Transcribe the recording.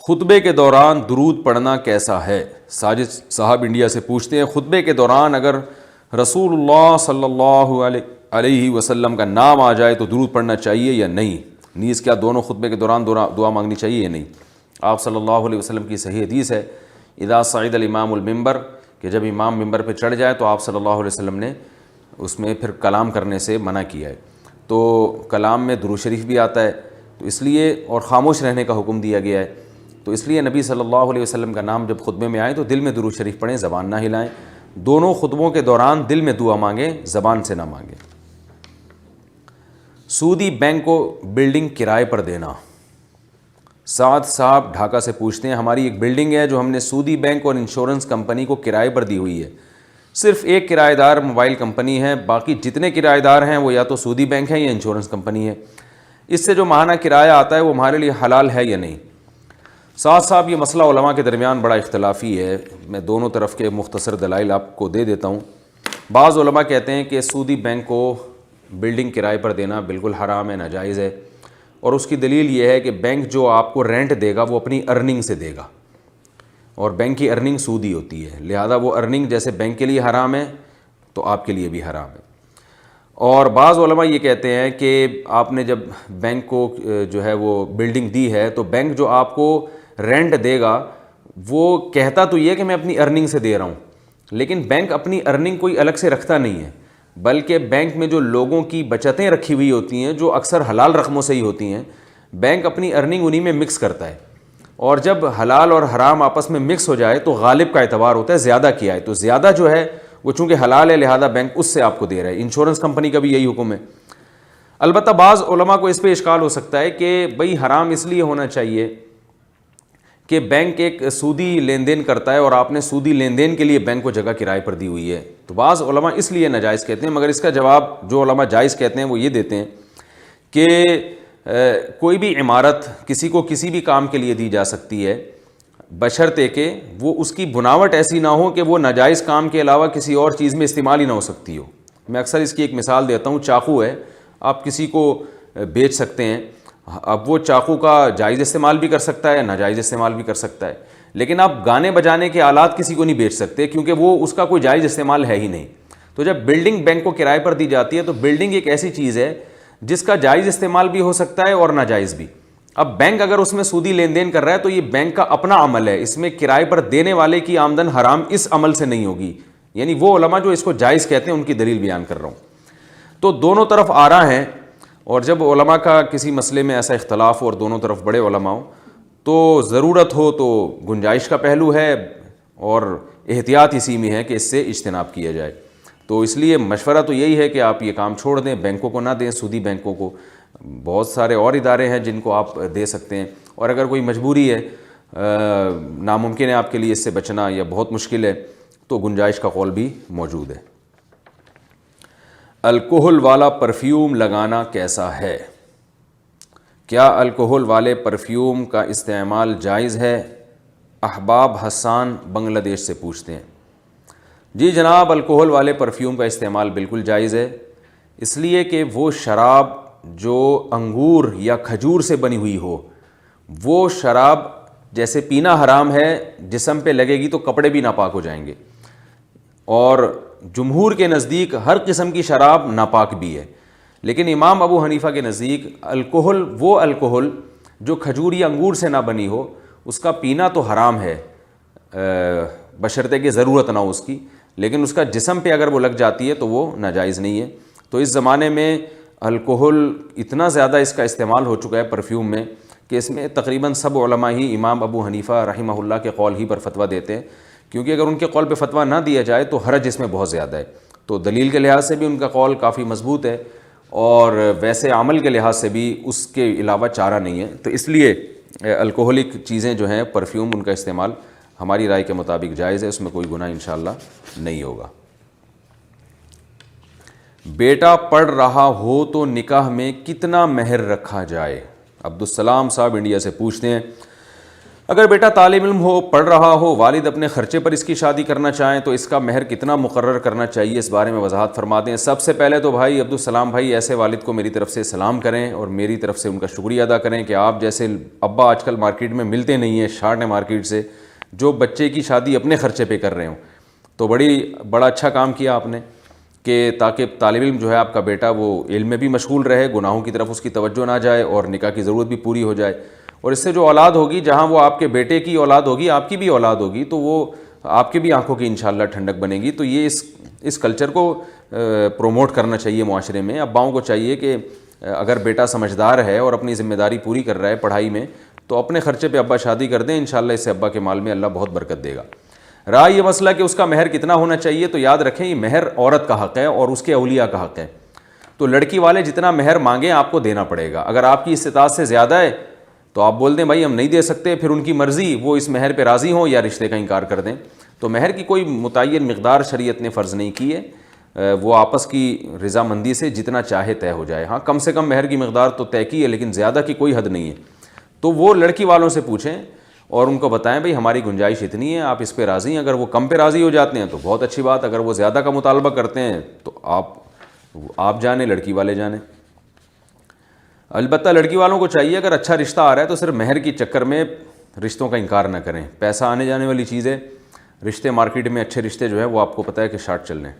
خطبے کے دوران درود پڑھنا کیسا ہے؟ ساجد صاحب انڈیا سے پوچھتے ہیں، خطبے کے دوران اگر رسول اللہ صلی اللہ علیہ وسلم کا نام آ جائے تو درود پڑھنا چاہیے یا نہیں؟ نیز کیا دونوں خطبے کے دوران دعا مانگنی چاہیے یا نہیں؟ آپ صلی اللہ علیہ وسلم کی صحیح حدیث ہے، اذا صعد الامام المنبر، کہ جب امام ممبر پہ چڑھ جائے تو آپ صلی اللہ علیہ وسلم نے اس میں پھر کلام کرنے سے منع کیا ہے۔ تو کلام میں درود شریف بھی آتا ہے، تو اس لیے اور خاموش رہنے کا حکم دیا گیا ہے، تو اس لیے نبی صلی اللہ علیہ وسلم کا نام جب خطبے میں آئے تو دل میں درود شریف پڑھیں، زبان نہ ہلائیں۔ دونوں خطبوں کے دوران دل میں دعا مانگیں، زبان سے نہ مانگیں۔ سودی بینک کو بلڈنگ کرائے پر دینا۔ سعد صاحب ڈھاکہ سے پوچھتے ہیں، ہماری ایک بلڈنگ ہے جو ہم نے سودی بینک اور انشورنس کمپنی کو کرائے پر دی ہوئی ہے، صرف ایک کرایہ دار موبائل کمپنی ہے، باقی جتنے کرایہ دار ہیں وہ یا تو سودی بینک ہے یا انشورنس کمپنی ہے، اس سے جو ماہانہ کرایہ آتا ہے وہ ہمارے لیے حلال ہے یا نہیں؟ سعد صاحب، یہ مسئلہ علماء کے درمیان بڑا اختلافی ہے، میں دونوں طرف کے مختصر دلائل آپ کو دے دیتا ہوں۔ بعض علماء کہتے ہیں کہ سودی بینک کو بلڈنگ کرائے پر دینا بالکل حرام ہے، ناجائز ہے، اور اس کی دلیل یہ ہے کہ بینک جو آپ کو رینٹ دے گا وہ اپنی ارننگ سے دے گا، اور بینک کی ارننگ سودی ہوتی ہے، لہذا وہ ارننگ جیسے بینک کے لیے حرام ہے تو آپ کے لیے بھی حرام ہے۔ اور بعض علماء یہ کہتے ہیں کہ آپ نے جب بینک کو جو ہے وہ بلڈنگ دی ہے تو بینک جو آپ کو رینٹ دے گا وہ کہتا تو یہ کہ میں اپنی ارننگ سے دے رہا ہوں، لیکن بینک اپنی ارننگ کوئی الگ سے رکھتا نہیں ہے، بلکہ بینک میں جو لوگوں کی بچتیں رکھی ہوئی ہوتی ہیں جو اکثر حلال رقموں سے ہی ہوتی ہیں، بینک اپنی ارننگ انہی میں مکس کرتا ہے، اور جب حلال اور حرام آپس میں مکس ہو جائے تو غالب کا اعتبار ہوتا ہے زیادہ کیا ہے، تو زیادہ جو ہے وہ چونکہ حلال ہے لہذا بینک اس سے آپ کو دے رہا ہے۔ انشورنس کمپنی کا بھی یہی حکم ہے۔ البتہ بعض علماء کو اس پہ اشکال ہو سکتا ہے کہ بھئی حرام اس لیے ہونا چاہیے کہ بینک ایک سودی لین دین کرتا ہے اور آپ نے سودی لین دین کے لیے بینک کو جگہ کرائے پر دی ہوئی ہے، تو بعض علماء اس لیے ناجائز کہتے ہیں، مگر اس کا جواب جو علماء جائز کہتے ہیں وہ یہ دیتے ہیں کہ کوئی بھی عمارت کسی کو کسی بھی کام کے لیے دی جا سکتی ہے، بشرطے کہ وہ اس کی بناوٹ ایسی نہ ہو کہ وہ ناجائز کام کے علاوہ کسی اور چیز میں استعمال ہی نہ ہو سکتی ہو۔ میں اکثر اس کی ایک مثال دیتا ہوں، چاقو ہے، آپ کسی کو بیچ سکتے ہیں، اب وہ چاقو کا جائز استعمال بھی کر سکتا ہے، ناجائز استعمال بھی کر سکتا ہے، لیکن آپ گانے بجانے کے آلات کسی کو نہیں بیچ سکتے کیونکہ وہ اس کا کوئی جائز استعمال ہے ہی نہیں۔ تو جب بلڈنگ بینک کو کرائے پر دی جاتی ہے تو بلڈنگ ایک ایسی چیز ہے جس کا جائز استعمال بھی ہو سکتا ہے اور ناجائز بھی۔ اب بینک اگر اس میں سودی لین دین کر رہا ہے تو یہ بینک کا اپنا عمل ہے، اس میں کرائے پر دینے والے کی آمدن حرام اس عمل سے نہیں ہوگی، یعنی وہ علماء جو اس کو جائز کہتے ہیں ان کی دلیل بیان کر رہا ہوں۔ تو دونوں طرف آراء ہیں، اور جب علماء کا کسی مسئلے میں ایسا اختلاف ہو اور دونوں طرف بڑے علماء ہوں تو ضرورت ہو تو گنجائش کا پہلو ہے اور احتیاط اسی میں ہے کہ اس سے اجتناب کیا جائے۔ تو اس لیے مشورہ تو یہی ہے کہ آپ یہ کام چھوڑ دیں، بینکوں کو نہ دیں، سودی بینکوں کو، بہت سارے اور ادارے ہیں جن کو آپ دے سکتے ہیں، اور اگر کوئی مجبوری ہے، ناممکن ہے آپ کے لیے اس سے بچنا یا بہت مشکل ہے تو گنجائش کا قول بھی موجود ہے۔ الکحل والا پرفیوم لگانا کیسا ہے؟ کیا الکحل والے پرفیوم کا استعمال جائز ہے؟ احباب حسان بنگلہ دیش سے پوچھتے ہیں۔ جی جناب، الکحل والے پرفیوم کا استعمال بالکل جائز ہے، اس لیے کہ وہ شراب جو انگور یا کھجور سے بنی ہوئی ہو، وہ شراب جیسے پینا حرام ہے، جسم پہ لگے گی تو کپڑے بھی ناپاک ہو جائیں گے، اور جمہور کے نزدیک ہر قسم کی شراب ناپاک بھی ہے، لیکن امام ابو حنیفہ کے نزدیک الکحل، وہ الکحل جو کھجور یا انگور سے نہ بنی ہو، اس کا پینا تو حرام ہے بشرطے کہ ضرورت نہ ہو اس کی، لیکن اس کا جسم پہ اگر وہ لگ جاتی ہے تو وہ ناجائز نہیں ہے۔ تو اس زمانے میں الکحل اتنا زیادہ اس کا استعمال ہو چکا ہے پرفیوم میں کہ اس میں تقریباً سب علماء ہی امام ابو حنیفہ رحمہ اللہ کے قول ہی پر فتویٰ دیتے ہیں، کیونکہ اگر ان کے قول پہ فتویٰ نہ دیا جائے تو حرج اس میں بہت زیادہ ہے۔ تو دلیل کے لحاظ سے بھی ان کا قول کافی مضبوط ہے، اور ویسے عمل کے لحاظ سے بھی اس کے علاوہ چارہ نہیں ہے، تو اس لیے الکحلک چیزیں جو ہیں پرفیوم، ان کا استعمال ہماری رائے کے مطابق جائز ہے، اس میں کوئی گناہ انشاءاللہ نہیں ہوگا۔ بیٹا پڑھ رہا ہو تو نکاح میں کتنا مہر رکھا جائے؟ عبدالسلام صاحب انڈیا سے پوچھتے ہیں۔ اگر بیٹا طالب علم ہو, پڑھ رہا ہو, والد اپنے خرچے پر اس کی شادی کرنا چاہیں تو اس کا مہر کتنا مقرر کرنا چاہیے, اس بارے میں وضاحت فرما دیں. سب سے پہلے تو بھائی عبدالسلام بھائی, ایسے والد کو میری طرف سے سلام کریں اور میری طرف سے ان کا شکریہ ادا کریں کہ آپ جیسے ابا آج کل مارکیٹ میں ملتے نہیں ہیں, شارٹ ہے مارکیٹ سے, جو بچے کی شادی اپنے خرچے پہ کر رہے ہوں. تو بڑا اچھا کام کیا آپ نے کہ تاکہ طالب علم جو ہے آپ کا بیٹا وہ علم میں بھی مشغول رہے, گناہوں کی طرف اس کی توجہ نہ جائے اور نکاح کی ضرورت بھی پوری ہو جائے. اور اس سے جو اولاد ہوگی, جہاں وہ آپ کے بیٹے کی اولاد ہوگی, آپ کی بھی اولاد ہوگی, تو وہ آپ کی بھی آنکھوں کی انشاءاللہ ٹھنڈک بنے گی. تو یہ اس کلچر کو پروموٹ کرنا چاہیے معاشرے میں. اباؤں کو چاہیے کہ اگر بیٹا سمجھدار ہے اور اپنی ذمہ داری پوری کر رہا ہے پڑھائی میں, تو اپنے خرچے پہ ابا شادی کر دیں, انشاءاللہ اس سے ابا کے مال میں اللہ بہت برکت دے گا. رہا یہ مسئلہ کہ اس کا مہر کتنا ہونا چاہیے, تو یاد رکھیں یہ مہر عورت کا حق ہے اور اس کے اولیاء کا حق ہے. تو لڑکی والے جتنا مہر مانگیں آپ کو دینا پڑے گا. اگر آپ کی استطاعت سے زیادہ ہے تو آپ بول دیں بھائی ہم نہیں دے سکتے, پھر ان کی مرضی, وہ اس مہر پہ راضی ہوں یا رشتے کا انکار کر دیں. تو مہر کی کوئی متعین مقدار شریعت نے فرض نہیں کی ہے, وہ آپس کی رضامندی سے جتنا چاہے طے ہو جائے. ہاں کم سے کم مہر کی مقدار تو طے کی ہے, لیکن زیادہ کی کوئی حد نہیں ہے. تو وہ لڑکی والوں سے پوچھیں اور ان کو بتائیں بھئی ہماری گنجائش اتنی ہے, آپ اس پہ راضی ہیں. اگر وہ کم پہ راضی ہو جاتے ہیں تو بہت اچھی بات, اگر وہ زیادہ کا مطالبہ کرتے ہیں تو آپ جانیں, لڑکی والے جانیں. البتہ لڑکی والوں کو چاہیے اگر اچھا رشتہ آ رہا ہے تو صرف مہر کے چکر میں رشتوں کا انکار نہ کریں. پیسہ آنے جانے والی چیز ہے, رشتے مارکیٹ میں اچھے رشتے جو ہے وہ آپ کو پتہ ہے کہ شارٹ چل رہے ہیں.